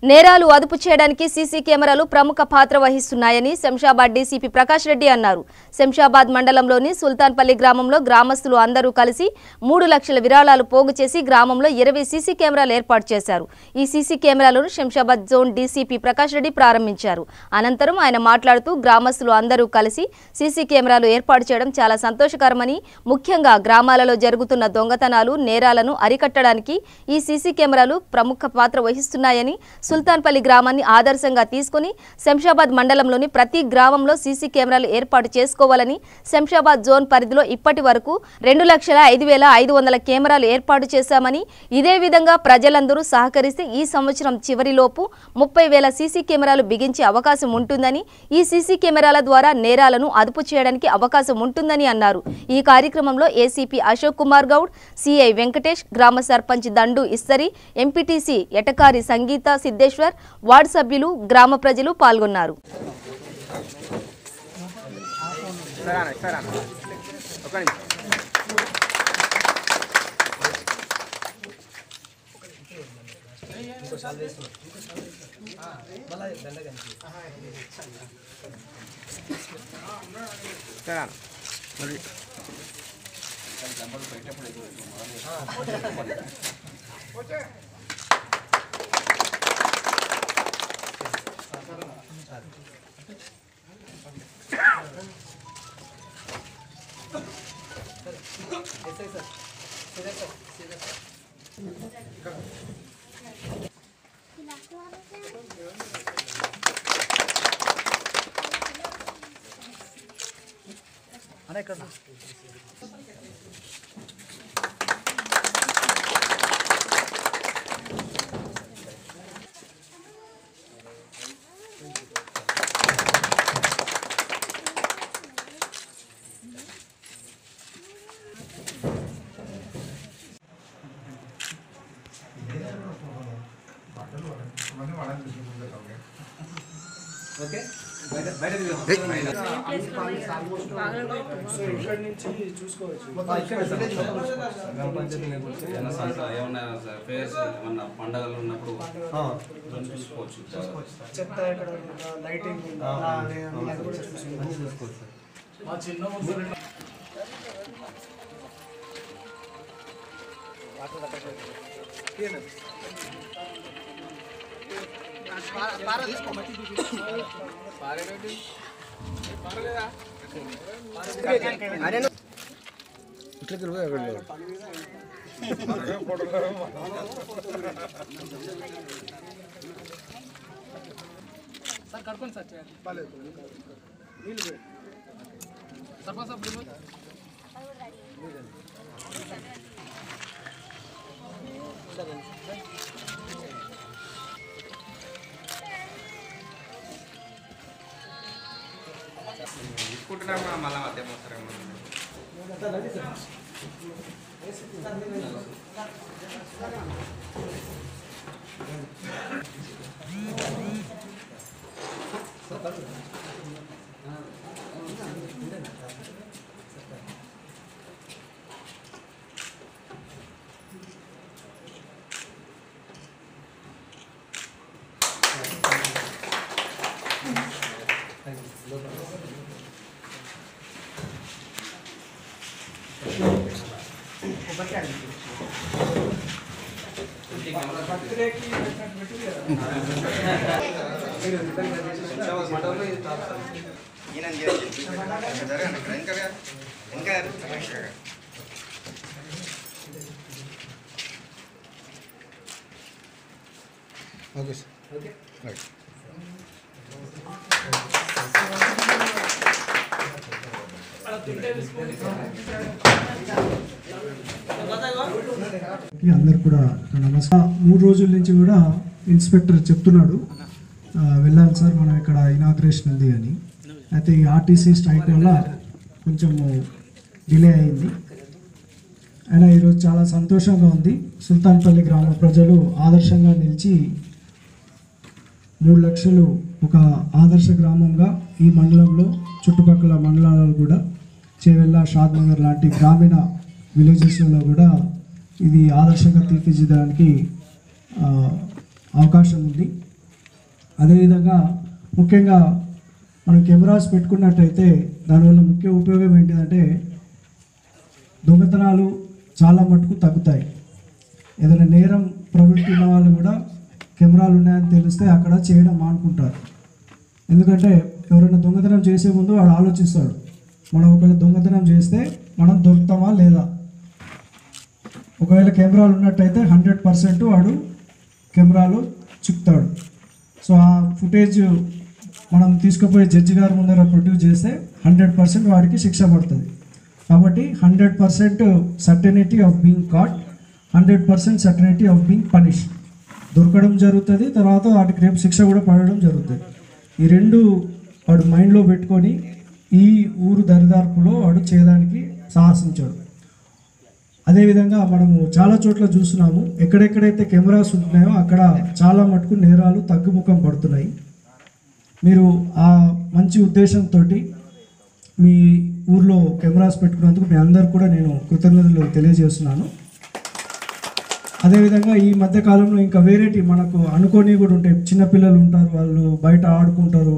నేరాలు అదుపు చేయడానికి సీసీ కెమెరాలు ప్రముఖ పాత్ర వహిస్తున్నాయని శంషాబాద్ డీసీపీ ప్రకాష్ రెడ్డి అన్నారు. శంషాబాద్ మండలంలోని సుల్తాన్పల్లి గ్రామంలో గ్రామస్తులు అందరూ కలిసి 3 లక్షల విరాళాలు పోగు చేసి గ్రామంలో 20 సీసీ కెమెరాలు ఏర్పాటు చేశారు. ఈ సీసీ కెమెరాలను శంషాబాద్ జోన్ డీసీపీ ప్రకాష్ రెడ్డి ప్రారంభించారు. అనంతరం ఆయన మాట్లాడుతూ గ్రామస్తులు అందరూ కలిసి సీసీ కెమెరాలు ఏర్పాటు చేయడం చాలా సంతోషకరమని, ముఖ్యంగా గ్రామాలలో జరుగుతున్న దొంగతనాలు, నేరాలను అరికట్టడానికి ఈ సీసీ కెమెరాలు ప్రముఖ పాత్ర వహిస్తున్నాయని, సుల్తాన్పల్లి గ్రామాన్ని ఆదర్శంగా తీసుకుని శంషాబాద్ మండలంలోని ప్రతి గ్రామంలో సీసీ కెమెరాలు ఏర్పాటు చేసుకోవాలని, శంషాబాద్ జోన్ పరిధిలో ఇప్పటి వరకు 2,05,500 కెమెరాలు ఏర్పాటు చేశామని, ఇదే విధంగా ప్రజలందరూ సహకరిస్తే ఈ సంవత్సరం చివరిలోపు 30,000 సీసీ కెమెరాలు బిగించే అవకాశం ఉంటుందని, ఈ సీసీ కెమెరాల ద్వారా నేరాలను అదుపు చేయడానికి అవకాశం ఉంటుందని అన్నారు. ఈ కార్యక్రమంలో ఏసీపీ అశోక్ కుమార్ గౌడ్, సిఐ వెంకటేష్, గ్రామ సర్పంచ్ దండు ఇస్తరి, ఎంపీటీసీ ఎటకారి సంగీత సిద్ధేశ్వర్, వార్డు సభ్యులు, గ్రామ ప్రజలు పాల్గొన్నారు. ఓకే పండుగలు ఉన్నప్పుడు చూసుకోవచ్చు. చెత్త ఎక్కడ లైటింగ్ చూసుకోవచ్చు. సార్ కడుకోండి సార్ నీళ్ళు సర్పంచ్ తీసుకుంటున్నాం మళ్ళీ మధ్య మోస్తారేమో. Okay sir. Okay right. అందరు కూడా నమస్కారం. 3 రోజుల నుంచి కూడా ఇన్స్పెక్టర్ చెప్తున్నాడు వెళ్ళాలి సార్ మనం ఇక్కడ ఇనాగ్రేషన్ ఉంది అని. అయితే ఈ ఆర్టీసీ స్ట్రైక్ వల్ల కొంచెం డిలే అయింది. అయినా ఈరోజు చాలా సంతోషంగా ఉంది. సుల్తాన్పల్లి గ్రామ ప్రజలు ఆదర్శంగా నిలిచి 3 లక్షలు ఒక ఆదర్శ గ్రామంగా ఈ మండలంలో చుట్టుపక్కల మండలాలు కూడా చేవెళ్ళ, షాద్నగర్ లాంటి గ్రామీణ విలేజెస్లలో కూడా ఇది ఆదర్శంగా తీర్చిదిద్దడానికి అవకాశం ఉంది. అదేవిధంగా ముఖ్యంగా మనం కెమెరాస్ పెట్టుకున్నట్టయితే దానివల్ల ముఖ్య ఉపయోగం ఏంటిదంటే దొంగతనాలు చాలా మటుకు తగ్గుతాయి. ఏదైనా నేరం ప్రవృత్తి ఉన్న వాళ్ళు కూడా కెమెరాలు ఉన్నాయని తెలిస్తే అక్కడ చేయడం మానుకుంటారు. ఎందుకంటే ఎవరైనా దొంగతనం చేసే ముందు వాడు ఆలోచిస్తాడు, మనం ఒకవేళ దొంగతనం చేస్తే మనం దొరుకుతామా లేదా. ఒకవేళ కెమెరాలు ఉన్నట్టయితే 100% వాడు కెమెరాలో చిక్కుతాడు. సో ఆ ఫుటేజ్ మనం తీసుకుపోయే జడ్జి గారి ముందర ప్రొడ్యూస్ చేస్తే 100% వాడికి శిక్ష పడుతుంది. కాబట్టి 100% certainty of being caught, 100% certainty of being punish దొరకడం జరుగుతుంది. తర్వాత వాటికి రేపు శిక్ష కూడా పడడం జరుగుతుంది. ఈ రెండు వాడు మైండ్లో పెట్టుకొని ఈ ఊరు దరిదార్పులో వాడు చేయడానికి సాహసించాడు. అదేవిధంగా మనము చాలా చోట్ల చూస్తున్నాము, ఎక్కడెక్కడైతే కెమెరాస్ ఉంటున్నాయో అక్కడ చాలా మటుకు నేరాలు తగ్గుముఖం పడుతున్నాయి. మీరు ఆ మంచి ఉద్దేశంతో మీ ఊర్లో కెమెరాస్ పెట్టుకున్నందుకు మీ అందరు కూడా నేను కృతజ్ఞతలు తెలియజేస్తున్నాను. అదేవిధంగా ఈ మధ్యకాలంలో ఇంకా వేరేటి మనకు అనుకోని కూడా ఉంటాయి. చిన్నపిల్లలు ఉంటారు, వాళ్ళు బయట ఆడుకుంటారు,